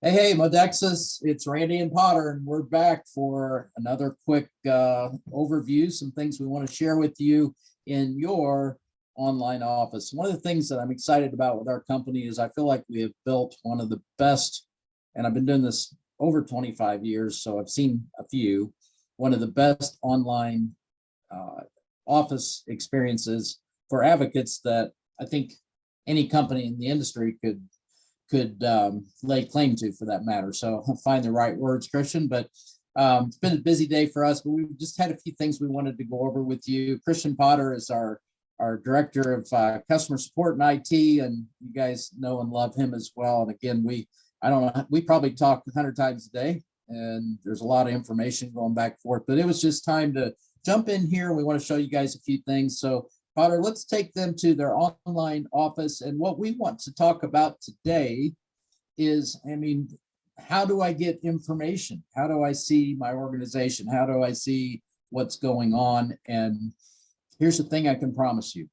Hey, Modexus, it's Randy and Potter, and we're back for another quick overview, some things we want to share with you in your online office. One of the things that I'm excited about with our company is I feel like we have built one of the best, and I've been doing this over 25 years, so I've seen a few, one of the best online office experiences for advocates that I think any company in the industry could lay claim to, for that matter. So I'll find the right words, Christian, but it's been a busy day for us, but we've just had a few things we wanted to go over with you. Christian Potter is our director of customer support and IT, and you guys know and love him as well. And again, I don't know, we probably talk 100 times a day, and there's a lot of information going back and forth, but it was just time to jump in here. We want to show you guys a few things. So Potter, let's take them to their online office. And what we want to talk about today is, how do I get information? How do I see my organization? How do I see what's going on? And here's the thing I can promise you.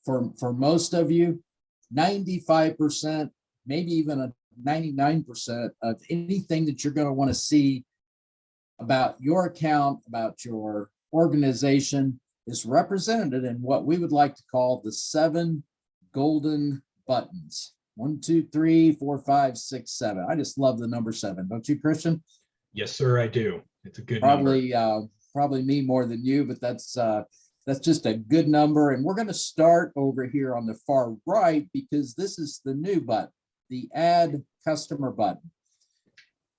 For most of you, 95%, maybe even 99% of anything that you're going to want to see about your account, about your organization, is represented in what we would like to call the 7 golden buttons. 1, 2, 3, 4, 5, 6, 7. I just love the number 7. Don't you, Christian? Yes, sir, I do. It's a good number. Probably me more than you, but that's just a good number. And we're going to start over here on the far right, because this is the new button, the Add Customer button.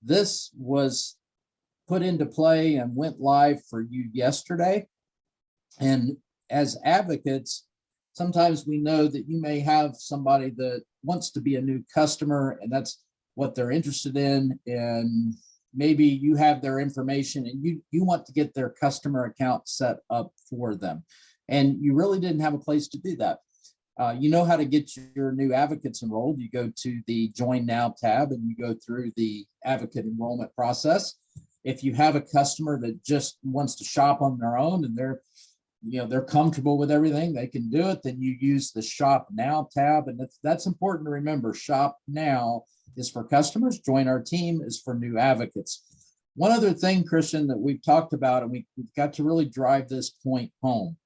This was put into play and went live for you yesterday. And as advocates, sometimes we know that you may have somebody that wants to be a new customer, and that's what they're interested in. And maybe you have their information and you want to get their customer account set up for them. And you really didn't have a place to do that. You know how to get your new advocates enrolled. You go to the Join Now tab and you go through the advocate enrollment process. If you have a customer that just wants to shop on their own and they're comfortable with everything, they can do it, then you use the Shop Now tab. And that's important to remember. Shop Now is for customers. Join Our Team is for new advocates. One other thing, Christian, that we've talked about, and we've got to really drive this point home,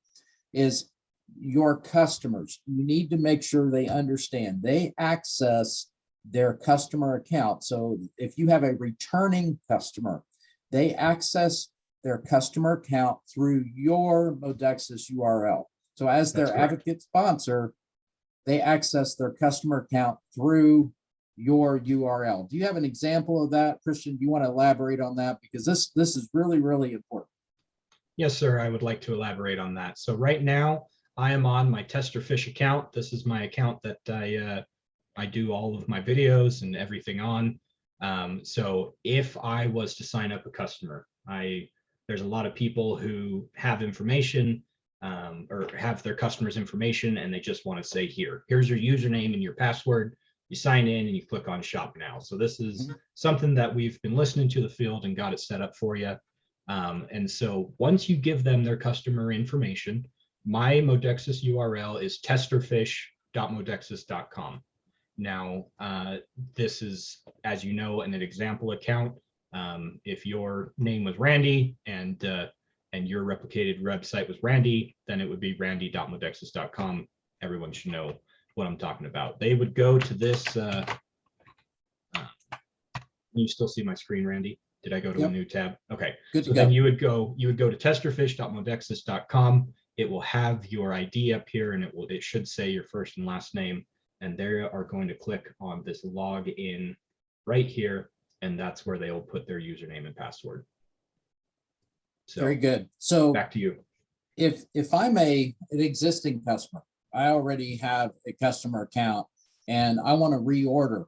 is your customers. You need to make sure they understand. They access their customer account. So if you have a returning customer, they access their customer account through your Modexus URL. So as their advocate sponsor, they access their customer account through your URL. Do you have an example of that, Christian? Do you want to elaborate on that? Because this is really, really important. Yes, sir, I would like to elaborate on that. So right now, I am on my Testerfish account. This is my account that I do all of my videos and everything on. So if I was to sign up a customer, there's a lot of people who have information or have their customers' information, and they just want to say, here's your username and your password. You sign in and you click on Shop Now. So this is something that we've been listening to the field and got it set up for you. And so once you give them their customer information, my Modexus URL is testerfish.modexus.com. Now, this is, as you know, an example account. If your name was Randy and your replicated website was Randy, then it would be randy.modexus.com. Everyone should know what I'm talking about. They would go to this. Can you still see my screen, Randy? Did I go to a new tab? Okay. So then you would go to testerfish.modexus.com. It will have your ID up here, and it should say your first and last name. And they are going to click on this log in right here, and that's where they will put their username and password. So very good. So back to you. If I'm an existing customer, I already have a customer account and I want to reorder,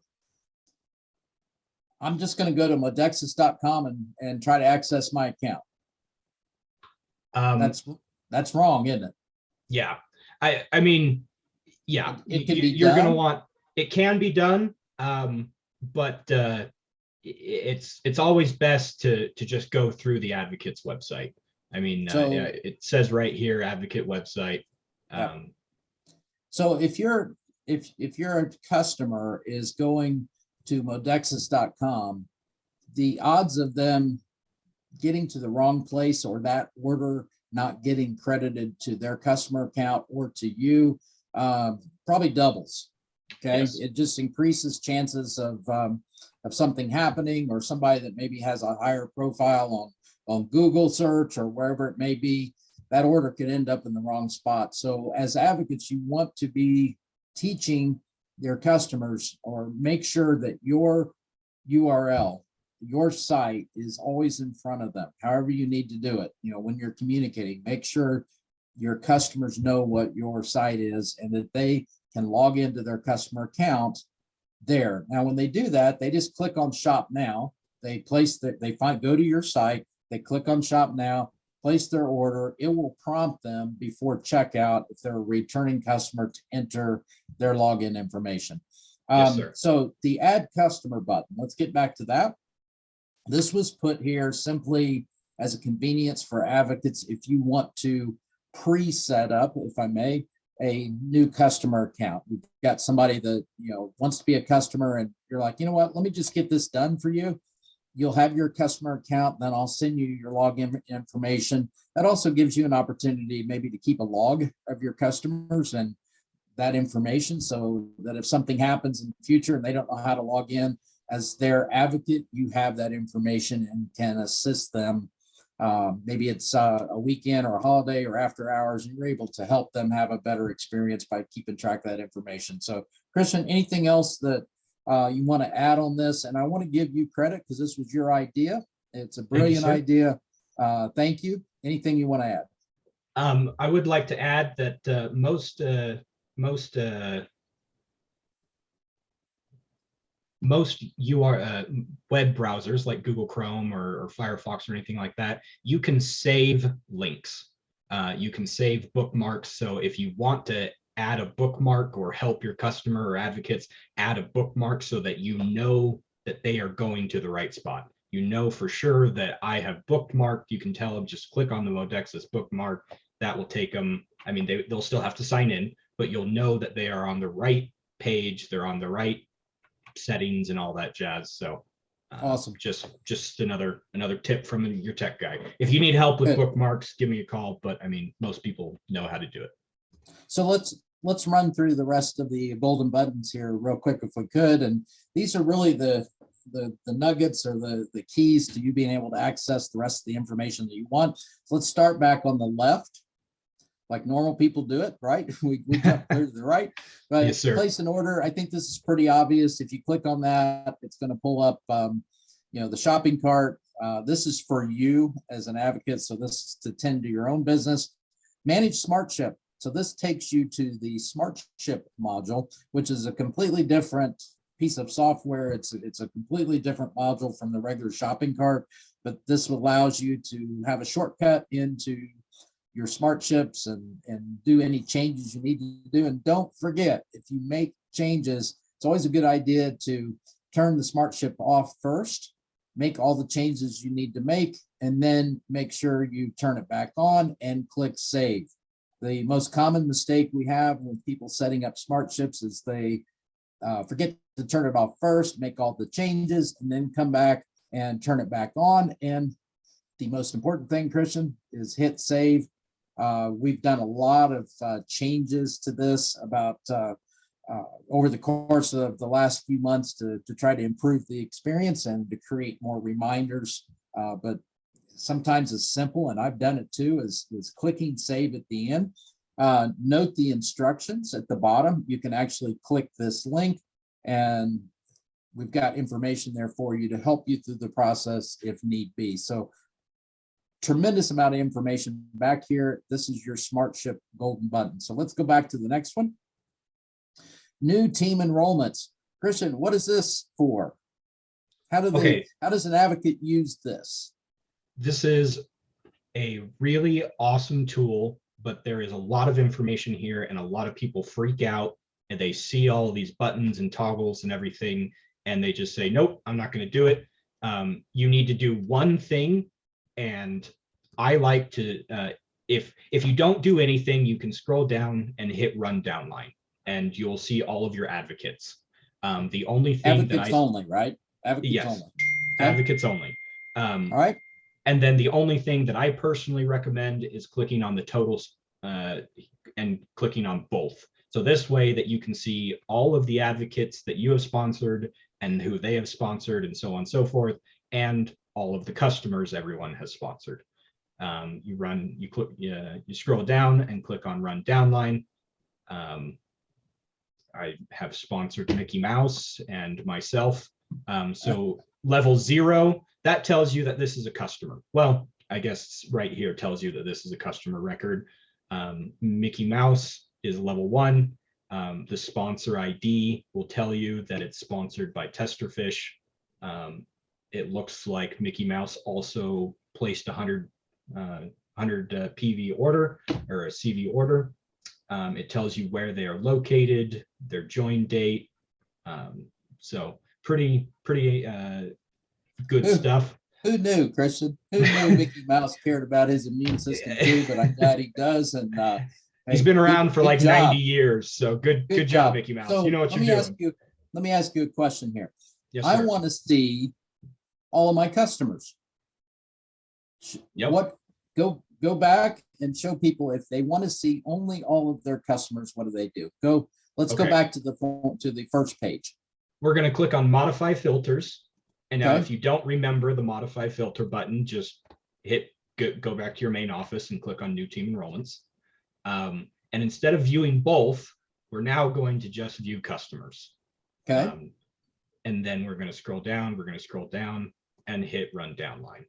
I'm just going to go to modexus.com and try to access my account. That's wrong, isn't it? Yeah. I mean, yeah, you're going to want, it can be done. But it's always best to just go through the advocate's website. I mean, it says right here, advocate website. So if your customer is going to modexus.com, the odds of them getting to the wrong place or that order not getting credited to their customer account or to you probably doubles. Okay, Yes. it just increases chances of something happening, or somebody that maybe has a higher profile on Google search or wherever it may be, that order could end up in the wrong spot. So as advocates, you want to be teaching your customers, or make sure that your URL, your site is always in front of them, however you need to do it. You know, when you're communicating, make sure your customers know what your site is and that they can log into their customer account there. Now, when they do that, they just click on Shop Now. They place that, go to your site, they click on Shop Now, place their order. It will prompt them before checkout if they're a returning customer to enter their login information. Yes, sir. So the Add Customer button, let's get back to that. This was put here simply as a convenience for advocates if you want to pre-set up, if I may, a new customer account. We've got somebody that, you know, wants to be a customer, and you're like, you know what, let me just get this done for you. You'll have your customer account, then I'll send you your login information. That also gives you an opportunity maybe to keep a log of your customers and that information, so that if something happens in the future and they don't know how to log in, as their advocate, you have that information and can assist them. Maybe it's a weekend or a holiday or after hours, and you're able to help them have a better experience by keeping track of that information. So Christian, anything else that you want to add on this? And I want to give you credit because this was your idea. It's a brilliant idea. Thank you. Anything you want to add? I would like to add that most web browsers like Google Chrome or Firefox or anything like that, you can save links. You can save bookmarks. So if you want to add a bookmark or help your customer or advocates add a bookmark so that you know that they are going to the right spot. You know for sure that I have bookmarked. You can tell them, just click on the Modexus bookmark. That will take them, I mean, they'll still have to sign in, but you'll know that they are on the right page, they're on the right settings and all that jazz. So awesome. Just another tip from your tech guy. If you need help with bookmarks, give me a call, but I mean, most people know how to do it. So let's run through the rest of the golden buttons here real quick if we could. And these are really the nuggets, or the keys to you being able to access the rest of the information that you want. So let's start back on the left, like normal people do it, right? We jump clear to the right, but yes, sir. Place an order. I think this is pretty obvious. If you click on that, it's going to pull up, you know, the shopping cart. This is for you as an advocate. So this is to tend to your own business. Manage Smart Ship. So this takes you to the Smart Ship module, which is a completely different piece of software. It's a completely different module from the regular shopping cart, but this allows you to have a shortcut into your smart ships and do any changes you need to do. And don't forget, if you make changes, it's always a good idea to turn the smart ship off first, make all the changes you need to make, and then make sure you turn it back on and click save. The most common mistake we have with people setting up smart ships is they forget to turn it off first, make all the changes, and then come back and turn it back on. And the most important thing, Christian, is hit save. We've done a lot of changes to this about over the course of the last few months to try to improve the experience and to create more reminders. But sometimes it's simple, and I've done it too, is clicking save at the end. Note the instructions at the bottom. You can actually click this link, and we've got information there for you to help you through the process if need be. So tremendous amount of information back here. This is your Smart Ship golden button. So let's go back to the next one. New team enrollments. Christian, what is this for? How does an advocate use this? This is a really awesome tool, but there is a lot of information here, and a lot of people freak out and they see all of these buttons and toggles and everything, and they just say, nope, I'm not going to do it. You need to do one thing. And I like to, if you don't do anything, you can scroll down and hit run down line, and you'll see all of your advocates. The only thing that Advocates only, right? Advocates yes, only. Okay. advocates only. All right. And then the only thing that I personally recommend is clicking on the totals and clicking on both. So this way that you can see all of the advocates that you have sponsored and who they have sponsored and so on and so forth, and all of the customers everyone has sponsored. You click, you scroll down and click on run downline. I have sponsored Mickey Mouse and myself. So level 0, that tells you that this is a customer. Well, I guess right here tells you that this is a customer record. Mickey Mouse is level 1. The sponsor ID will tell you that it's sponsored by Testerfish. It looks like Mickey Mouse also placed 100 PV order or a CV order. It tells you where they are located, their join date. So pretty good stuff. Who knew, Christian? Who knew Mickey Mouse cared about his immune system too? But I'm glad he does. And he's been around for like job. 90 years. So good job, Mickey Mouse. So you know what you're doing. Let me ask you a question here. Yes, I sir. want to see all of my customers. Yep. Go back and show people if they want to see only all of their customers, what do? Let's go back to the first page. We're going to click on modify filters. And now Okay. if you don't remember the modify filter button, just go back to your main office and click on new team enrollments. And instead of viewing both, we're now going to just view customers. Okay. And then we're going to scroll down. We're going to scroll down and hit run downline.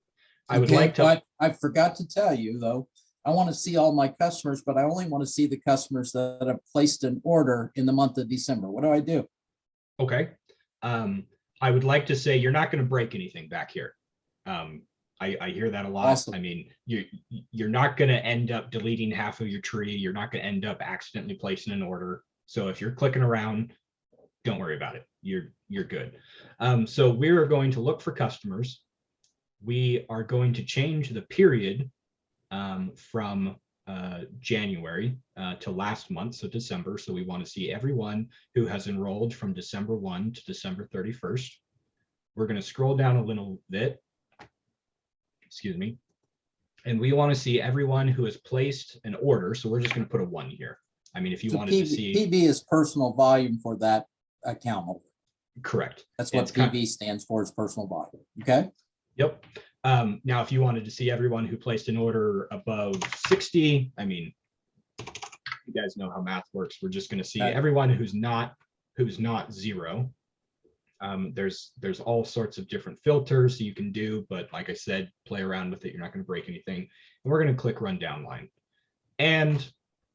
I forgot to tell you though, I want to see all my customers, but I only want to see the customers that have placed an order in the month of December. What do I do? Okay. I would like to say you're not going to break anything back here. I hear that a lot. Awesome. I mean, you're not going to end up deleting half of your tree. You're not going to end up accidentally placing an order. So if you're clicking around, don't worry about it. You're good. So we're going to look for customers. We are going to change the period from January to last month, so December. So we want to see everyone who has enrolled from December 1 to December 31st. We're going to scroll down a little bit, excuse me, and we want to see everyone who has placed an order. So we're just going to put a 1 here. I mean, if you wanted to see, PV is personal volume for that account holder. Correct. That's what PV stands for, is personal volume. Okay. Yep. Now, if you wanted to see everyone who placed an order above 60, I mean, you guys know how math works. We're just going to see everyone who's not 0. There's all sorts of different filters you can do, but like I said, play around with it. You're not going to break anything. And we're going to click run downline. And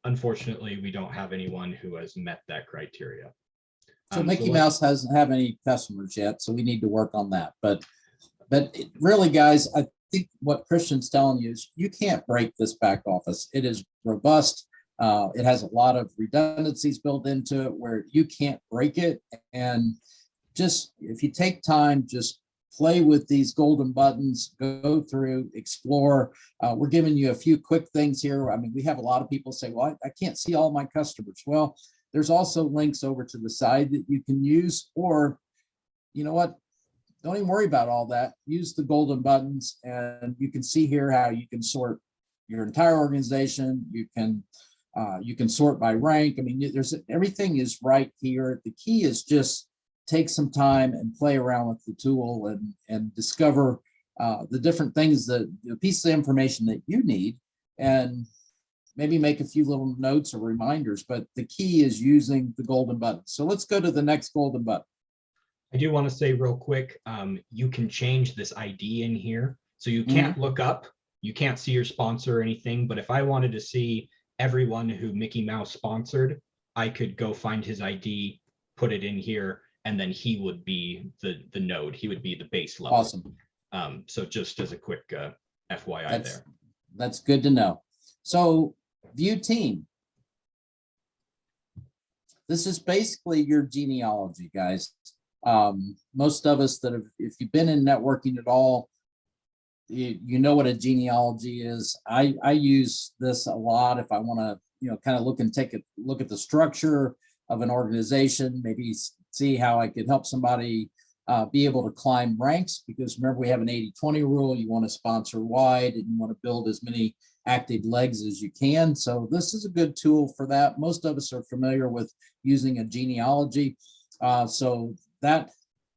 unfortunately, we don't have anyone who has met that criteria. So Mickey Mouse doesn't have any customers yet, so we need to work on that. But really, guys, I think what Christian's telling you is you can't break this back office. It is robust. It has a lot of redundancies built into it where you can't break it. And just if you take time, just play with these golden buttons, go through, explore. We're giving you a few quick things here. I mean, we have a lot of people say, well, I can't see all my customers. Well, there's also links over to the side that you can use, or you know what? Don't even worry about all that. Use the golden buttons, and you can see here how you can sort your entire organization. You can sort by rank. I mean, everything is right here. The key is just take some time and play around with the tool and discover the different things, the pieces of information that you need, and maybe make a few little notes or reminders. But the key is using the golden button. So let's go to the next golden button. I do want to say real quick, you can change this ID in here. So you can't look up, you can't see your sponsor or anything, but if I wanted to see everyone who Mickey Mouse sponsored, I could go find his ID, put it in here, and then he would be the node. He would be the base level. Awesome. So just as a quick FYI there. That's good to know. So view team. This is basically your genealogy, guys. Most of us that have, if you've been in networking at all, you know what a genealogy is. I use this a lot if I want to, kind of take a look at the structure of an organization, maybe see how I could help somebody be able to climb ranks, because remember, we have an 80-20 rule. You want to sponsor wide and you want to build as many active legs as you can. So this is a good tool for that. Most of us are familiar with using a genealogy. So that,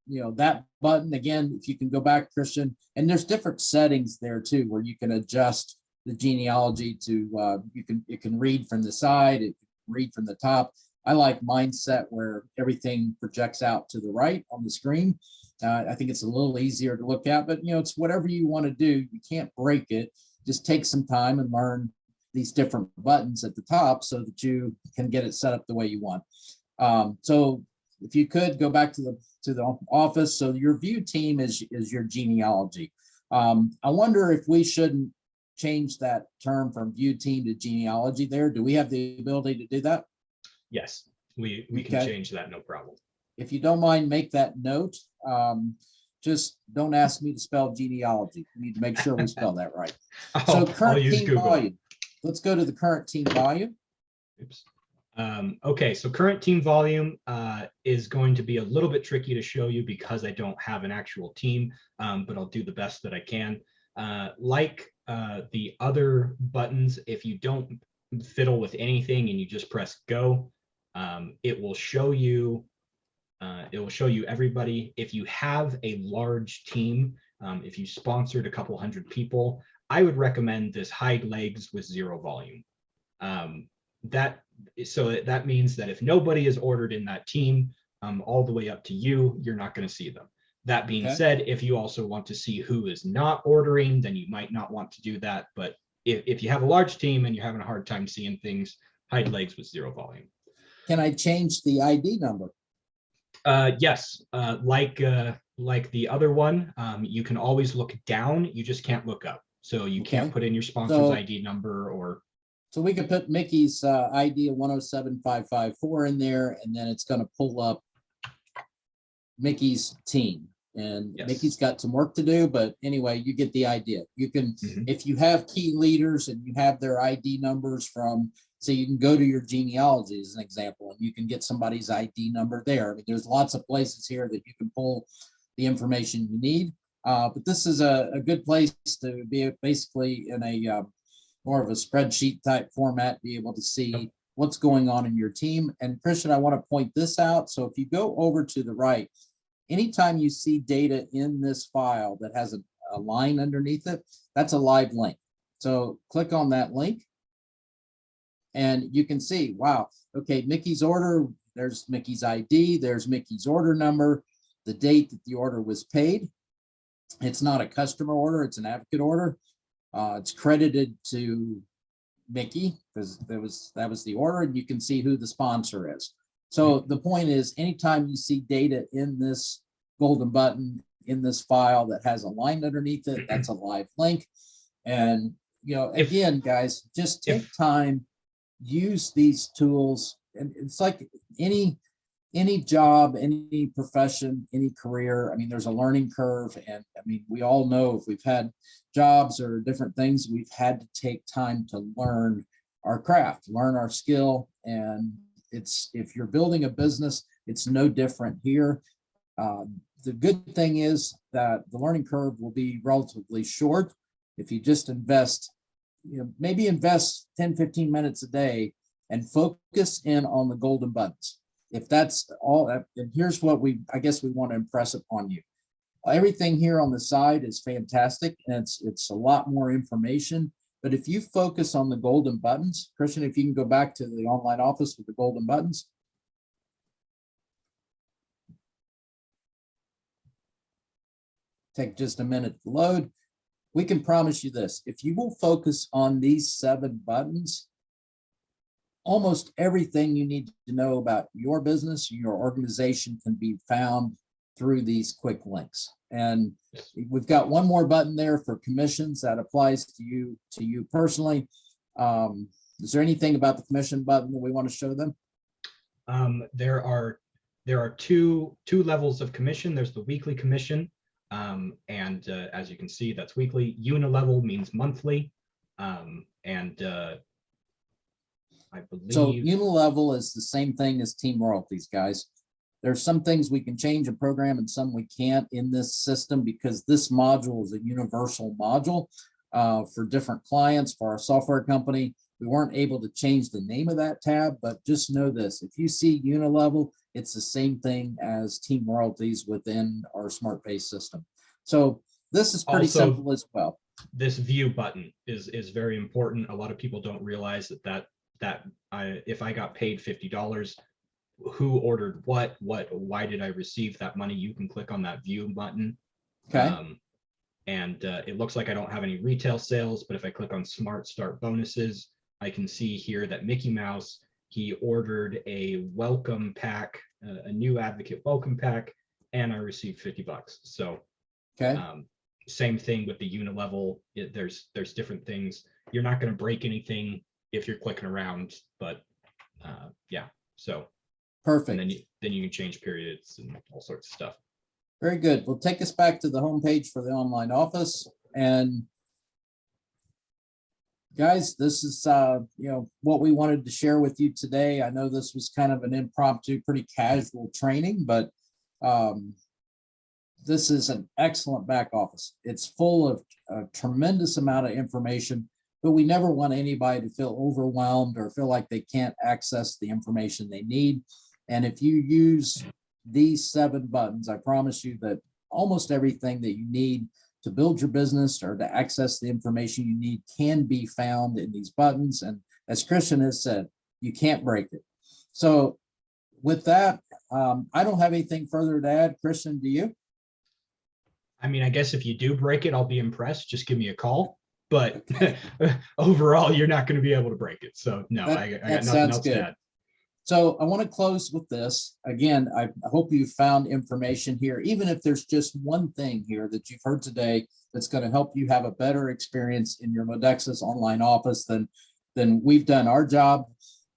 that button, again, if you can go back, Christian, and there's different settings there too, where you can adjust the genealogy to, it can read from the side, it can read from the top. I like mindset where everything projects out to the right on the screen. I think it's a little easier to look at, but it's whatever you want to do. You can't break it. Just take some time and learn these different buttons at the top so that you can get it set up the way you want. So if you could go back to the office. So your view team is your genealogy. I wonder if we shouldn't change that term from view team to genealogy there. Do we have the ability to do that? Yes, we can change that, no problem. If you don't mind, make that note. Just don't ask me to spell genealogy. We need to make sure we spell that right. So current team volume. Let's go to the current team volume. Oops. Okay, so current team volume is going to be a little bit tricky to show you because I don't have an actual team, but I'll do the best that I can. Like the other buttons, if you don't fiddle with anything and you just press go, it will show you everybody. If you have a large team, if you sponsored a couple hundred people, I would recommend this hide legs with 0 volume. That means that if nobody is ordered in that team, all the way up to you, you're not going to see them. That being said, if you also want to see who is not ordering, then you might not want to do that. But if you have a large team and you're having a hard time seeing things, hide legs with 0 volume. Can I change the ID number? Yes, like the other one, you can always look down. You just can't look up. So you can't put in your sponsor's ID number or. So we could put Mickey's ID of 107554 in there, and then it's going to pull up Mickey's team. And Mickey's got some work to do, but anyway, you get the idea. You can, if you have key leaders and you have their ID numbers from, so you can go to your genealogy as an example, and you can get somebody's ID number there. I mean, there's lots of places here that you can pull the information you need. But this is a good place to be basically in a more of a spreadsheet type format, be able to see what's going on in your team. And Christian, I want to point this out. So if you go over to the right, anytime you see data in this file that has a line underneath it, that's a live link. So click on that link and you can see, wow, okay, Mickey's order, there's Mickey's ID, there's Mickey's order number, the date that the order was paid. It's not a customer order, it's an advocate order. It's credited to Mickey because that was the order, and you can see who the sponsor is. So the point is, anytime you see data in this golden button in this file that has a line underneath it, that's a live link. And again, guys, just take time, use these tools, and it's like any job, any profession, any career. I mean, there's a learning curve, and I mean, we all know if we've had jobs or different things, we've had to take time to learn our craft, learn our skill. And if you're building a business, it's no different here. The good thing is that the learning curve will be relatively short if you just invest, maybe invest 10-15 minutes a day and focus in on the golden buttons. If that's all, and here's what I guess we want to impress upon you. Everything here on the side is fantastic, and it's a lot more information. But if you focus on the golden buttons, Christian, if you can go back to the online office with the golden buttons. Take just a minute to load. We can promise you this. If you will focus on these 7 buttons, almost everything you need to know about your business, your organization can be found through these quick links. And we've got one more button there for commissions that applies to you personally. Is there anything about the commission button that we want to show them? There are two levels of commission. There's the weekly commission, and as you can see, that's weekly. Unilevel means monthly, and I believe so. Unilevel is the same thing as team royalties, guys. There's some things we can change and program and some we can't in this system because this module is a universal module for different clients for our software company. We weren't able to change the name of that tab, but just know this, if you see Unilevel, it's the same thing as team royalties within our SmartPay system. So this is pretty Also, simple as well. This view button is very important. A lot of people don't realize if I got paid $50, who ordered what, why did I receive that money? You can click on that view button. Okay. And it looks like I don't have any retail sales, but if I click on Smart Start Bonuses, I can see here that Mickey Mouse, he ordered a welcome pack, a new advocate welcome pack, and I received $50. So okay. Same thing with the Unilevel. There's different things. You're not going to break anything if you're clicking around, but yeah. So perfect. And then you can change periods and all sorts of stuff. Very good. We'll take us back to the homepage for the online office. And guys, this is what we wanted to share with you today. I know this was kind of an impromptu, pretty casual training, but this is an excellent back office. It's full of a tremendous amount of information, but we never want anybody to feel overwhelmed or feel like they can't access the information they need. And if you use these 7 buttons, I promise you that almost everything that you need to build your business or to access the information you need can be found in these buttons. And as Christian has said, you can't break it. So with that, I don't have anything further to add. Christian, do you? I mean, I guess if you do break it, I'll be impressed. Just give me a call. But overall, you're not going to be able to break it. So no, I got nothing else to add. So I want to close with this. Again, I hope you found information here, even if there's just one thing here that you've heard today that's going to help you have a better experience in your Modexus online office than we've done our job.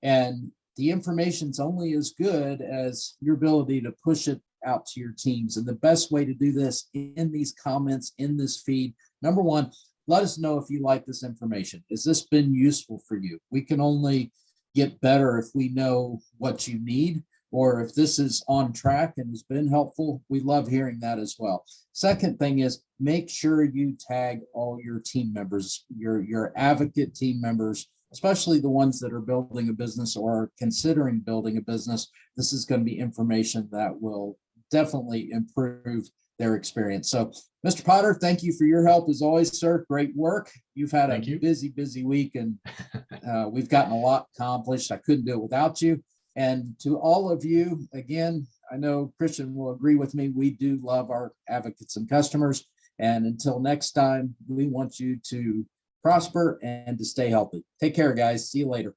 And the information's only as good as your ability to push it out to your teams. And the best way to do this in these comments, in this feed, number one, let us know if you like this information. Has this been useful for you? We can only get better if we know what you need, or if this is on track and has been helpful. We love hearing that as well. Second thing is, make sure you tag all your team members, your advocate team members, especially the ones that are building a business or considering building a business. This is going to be information that will definitely improve their experience. So, Mr. Potter, thank you for your help as always, sir. Great work. You've had a busy week, and we've gotten a lot accomplished. I couldn't do it without you. And to all of you, again, I know Christian will agree with me. We do love our advocates and customers. And until next time, we want you to prosper and to stay healthy. Take care, guys. See you later.